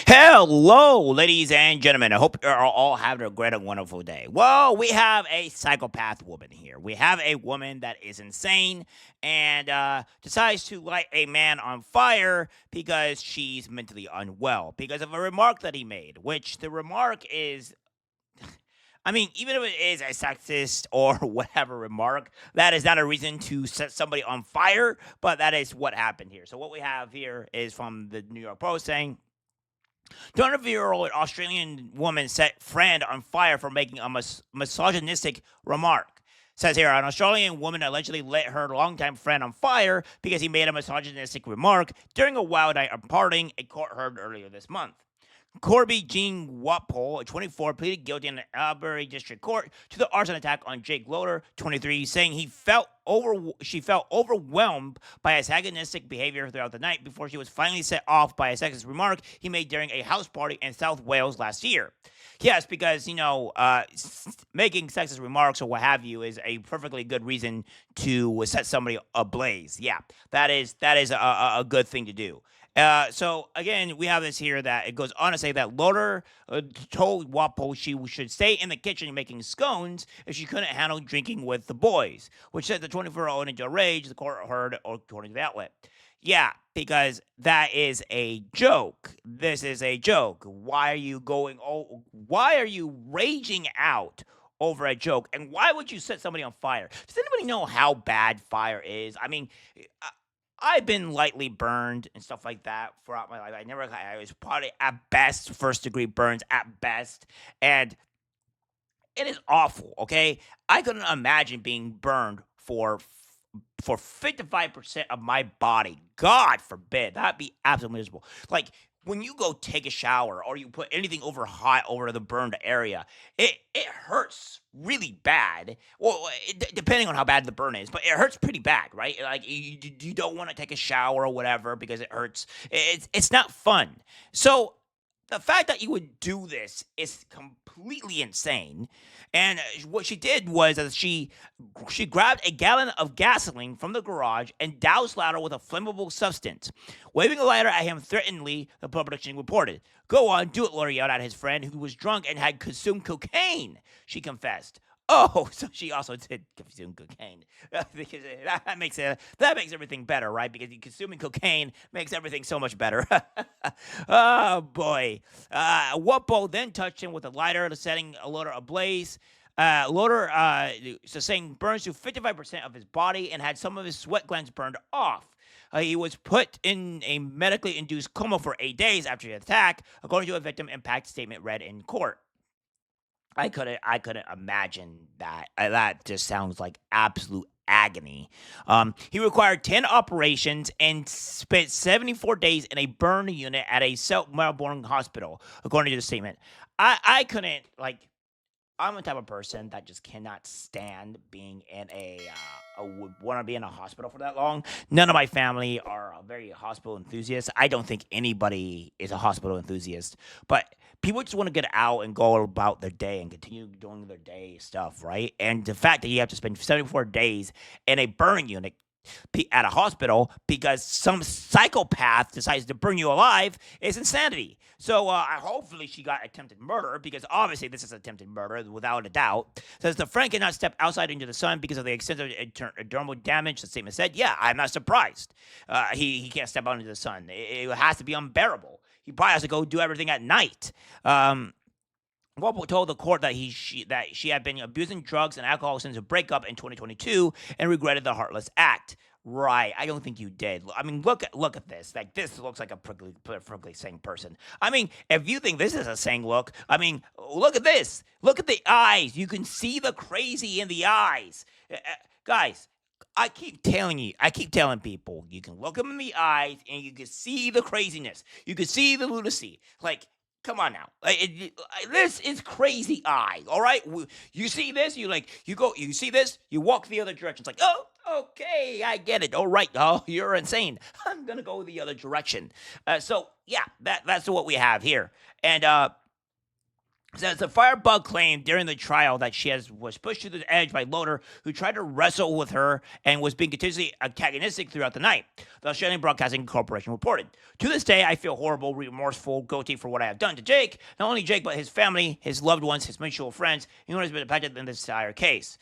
Hello, ladies and gentlemen. I hope you're all having a great and wonderful day. Well, we have a psychopath woman here. We have a woman that is insane and decides to light a man on fire because she's mentally unwell because of a remark that he made, which the remark is. I mean, even if it is a sexist or whatever remark, that is not a reason to set somebody on fire, but that is what happened here. So, what we have here is from the New York Post saying 24-year-old Australian woman set friend on fire for making a misogynistic remark. Says here, an Australian woman allegedly lit her longtime friend on fire because he made a misogynistic remark during a wild night of partying, a court heard earlier this month. Corby Jean Watpole, 24, pleaded guilty in the Albury District Court to the arson attack on Jake Loader, 23, saying she felt overwhelmed by his antagonistic behavior throughout the night before she was finally set off by a sexist remark he made during a house party in South Wales last year. Yes, because, making sexist remarks or what have you is a perfectly good reason to set somebody ablaze. Yeah, that is a good thing to do. So again, we have this here that it goes on to say that Loader told Wapo she should stay in the kitchen making scones if she couldn't handle drinking with the boys, which sent the 24-year-old into a rage, the court heard, according to the outlet. Yeah, because that is a joke. This is a joke. Why are you raging out over a joke? And why would you set somebody on fire? Does anybody know how bad fire is? I mean, I've been lightly burned and stuff like that throughout my life. I was probably at best first degree burns at best. And it is awful, okay? I couldn't imagine being burned for 55% of my body. God forbid. That'd be absolutely miserable. Like when you go take a shower or you put anything over hot over the burned area, it hurts really bad. Well, depending on how bad the burn is, but it hurts pretty bad, right? Like you don't want to take a shower or whatever because it hurts. It's not fun. So the fact that you would do this is completely insane. And what she did was that she grabbed a gallon of gasoline from the garage and doused Louder with a flammable substance. Waving a lighter at him threateningly, the publication reported. Go on, do it, Louder yelled at his friend who was drunk and had consumed cocaine, she confessed. Oh, so she also did consume cocaine. Because that makes everything better, right? Because consuming cocaine makes everything so much better. Oh boy. Wuppo then touched him with a lighter, setting Loader ablaze. Loader sustained burns to 55% of his body and had some of his sweat glands burned off. He was put in a medically induced coma for 8 days after the attack, according to a victim impact statement read in court. I couldn't imagine that. That just sounds like absolute agony. He required 10 operations and spent 74 days in a burn unit at a South Melbourne hospital, according to the statement. I couldn't, like, I'm the type of person that just cannot stand being in would want to be in a hospital for that long. None of my family are very hospital enthusiasts. I don't think anybody is a hospital enthusiast, but people just want to get out and go about their day and continue doing their day stuff, right? And the fact that you have to spend 74 days in a burn unit at a hospital because some psychopath decides to burn you alive is insanity. So hopefully she got attempted murder because obviously this is attempted murder without a doubt. Says the friend cannot step outside into the sun because of the extensive dermal damage, the statement said. Yeah, I'm not surprised. He can't step out into the sun. It has to be unbearable. He probably has to go do everything at night. Wobble told the court that she had been abusing drugs and alcohol since a breakup in 2022 and regretted the heartless act. Right, I don't think you did. I mean, look at this. Like, this looks like a perfectly sane person. I mean, if you think this is a sane look, I mean, look at this. Look at the eyes. You can see the crazy in the eyes. Guys, I keep telling people, you can look them in the eyes and you can see the craziness. You can see the lunacy. Like, come on now. This is crazy eyes, all right? You see this, you see this, you walk the other direction. It's like, oh, okay, I get it. All right, oh, you're insane. I'm going to go the other direction. So, yeah, that's what we have here. And Says the firebug claimed during the trial that was pushed to the edge by Loader, who tried to wrestle with her and was being continuously antagonistic throughout the night. The Australian Broadcasting Corporation reported. To this day, I feel horrible, remorseful, guilty for what I have done to Jake. Not only Jake, but his family, his loved ones, his mutual friends, anyone who has been affected in this entire case.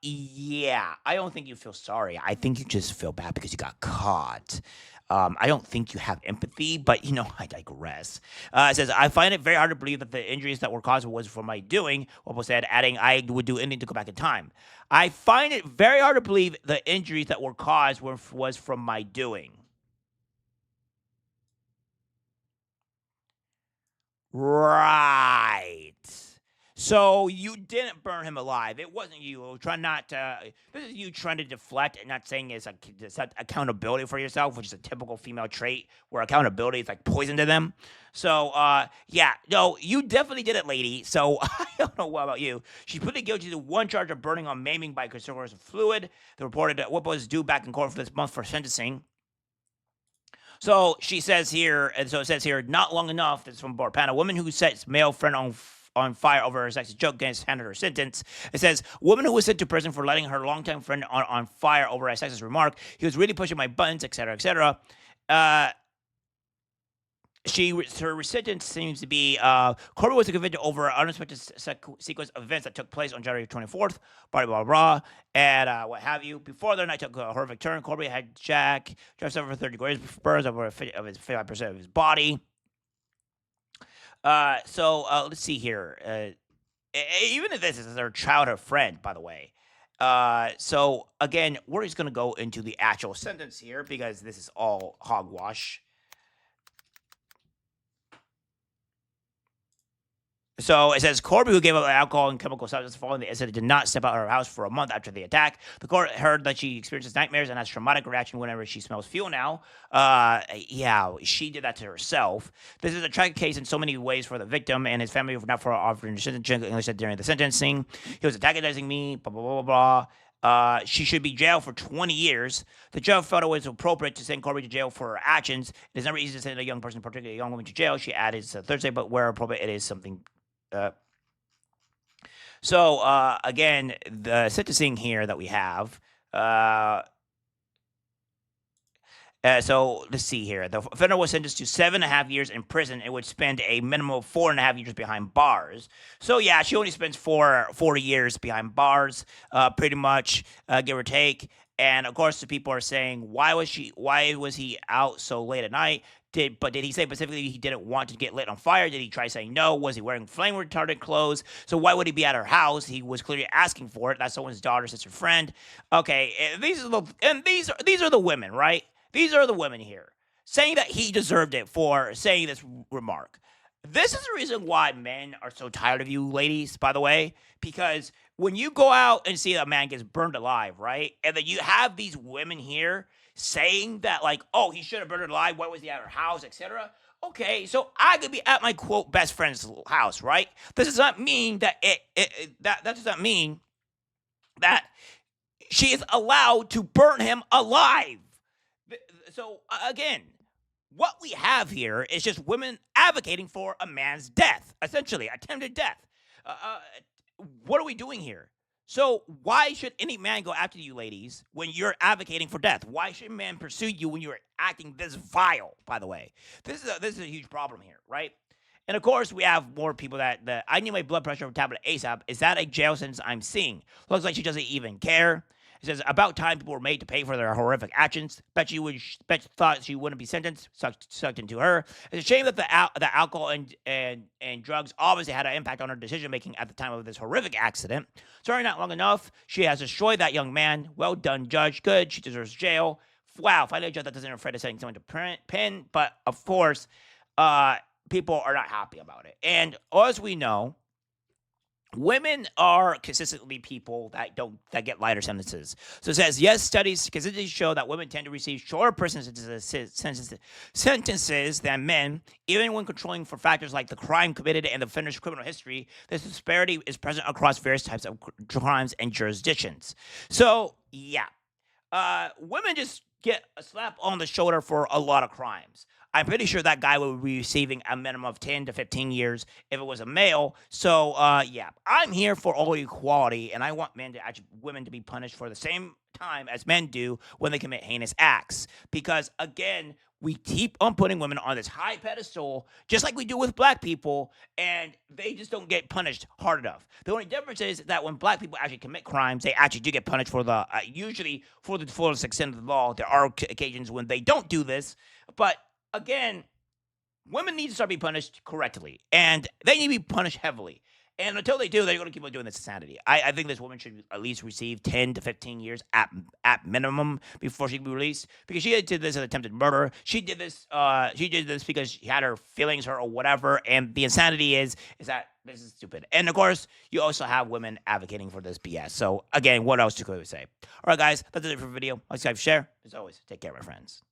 Yeah, I don't think you feel sorry. I think you just feel bad because you got caught. I don't think you have empathy, but I digress. It says, I find it very hard to believe that the injuries that were caused was from my doing. Opal said, adding, I would do anything to go back in time. I find it very hard to believe the injuries that were caused was from my doing. Right. So you didn't burn him alive. It wasn't you trying not to. This is you trying to deflect and not saying it's accountability for yourself, which is a typical female trait where accountability is like poison to them. So yeah, no, you definitely did it, lady. So I don't know what about you. She's pleaded guilty to one charge of burning or maiming by conservative fluid. The reported that what was due back in court for this month for sentencing. So she says here, and so it says here, not long enough. This is from Borpana. A woman who sets male friend on fire over her sexist joke against handed her sentence. It says, woman who was sent to prison for letting her longtime friend on fire over a sexist remark. He was really pushing my buttons, etc., etc. Her sentence seems to be Corbett was convicted over an unexpected sequence of events that took place on January 24th, blah, blah, blah, and what have you. Before the night took a horrific turn, Corbett had Jack dressed over 30 degrees, burns over 55% of his body. So let's see here. Even if this is their childhood friend, by the way. So again, we're just going to go into the actual sentence here because this is all hogwash. So it says Corby, who gave up alcohol and chemical substances following the incident, did not step out of her house for a month after the attack. The court heard that she experiences nightmares and has traumatic reaction whenever she smells fuel now. Yeah, she did that to herself. This is a tragic case in so many ways for the victim and his family, not for offering English during the sentencing. He was antagonizing me, blah, blah, blah, blah. She should be jailed for 20 years. The judge felt it was appropriate to send Corby to jail for her actions. It is never easy to send a young person, particularly a young woman, to jail. She added Thursday, but where appropriate, it is something. So again, the sentencing here that we have. So let's see here. The offender was sentenced to 7.5 years in prison and would spend a minimum of 4.5 years behind bars. So yeah, she only spends 4 years behind bars, pretty much, give or take. And of course, the people are saying, why was he out so late at night? Did he say specifically he didn't want to get lit on fire? Did he try saying no? Was he wearing flame retardant clothes? So why would he be at her house? He was clearly asking for it. That's someone's daughter, sister, friend. Okay, these are the women, right? These are the women here saying that he deserved it for saying this remark. This is the reason why men are so tired of you, ladies, by the way, because when you go out and see a man gets burned alive, right? And then you have these women here saying that, like, oh, he should have burned her alive. Why was he at her house, etc. Okay, so I could be at my quote best friend's house, right? This does not mean that that does not mean that she is allowed to burn him alive. So again, what we have here is just women advocating for a man's death, essentially attempted death. What are we doing here? So why should any man go after you, ladies, when you're advocating for death? Why should men pursue you when you're acting this vile? By the way, this is a huge problem here, right? And of course, we have more people that I need my blood pressure tablet ASAP. Is that a jail sentence I'm seeing? Looks like she doesn't even care. It says, about time people were made to pay for their horrific actions. Bet you thought she wouldn't be sentenced. Sucked into her. It's a shame that the alcohol and drugs obviously had an impact on her decision making at the time of this horrific accident. Sorry, not long enough. She has destroyed that young man. Well done, judge. Good. She deserves jail. Wow. Finally, a judge that doesn't afraid of sending someone to pen. But of course, people are not happy about it. And as we know, women are consistently people that get lighter sentences. So it says, yes, studies consistently show that women tend to receive shorter prison sentences than men, even when controlling for factors like the crime committed and the offender's criminal history. This disparity is present across various types of crimes and jurisdictions. So yeah, women just get a slap on the shoulder for a lot of crimes. I'm pretty sure that guy would be receiving a minimum of 10 to 15 years if it was a male. So, yeah, I'm here for all equality, and I want women to be punished for the same time as men do when they commit heinous acts. Because again, we keep on putting women on this high pedestal, just like we do with black people, and they just don't get punished hard enough. The only difference is that when black people actually commit crimes, they actually do get punished for usually for the fullest extent of the law. There are occasions when they don't do this, but again, women need to start being punished correctly, and they need to be punished heavily. And until they do, they're going to keep on doing this insanity. I think this woman should at least receive 10 to 15 years at minimum before she can be released, because she did this as attempted murder. She did this. She did this because she had her feelings hurt or whatever. And the insanity is that this is stupid. And of course, you also have women advocating for this BS. So again, what else could we say? All right, guys, that's it for the video. Like, subscribe, share. As always, take care, my friends.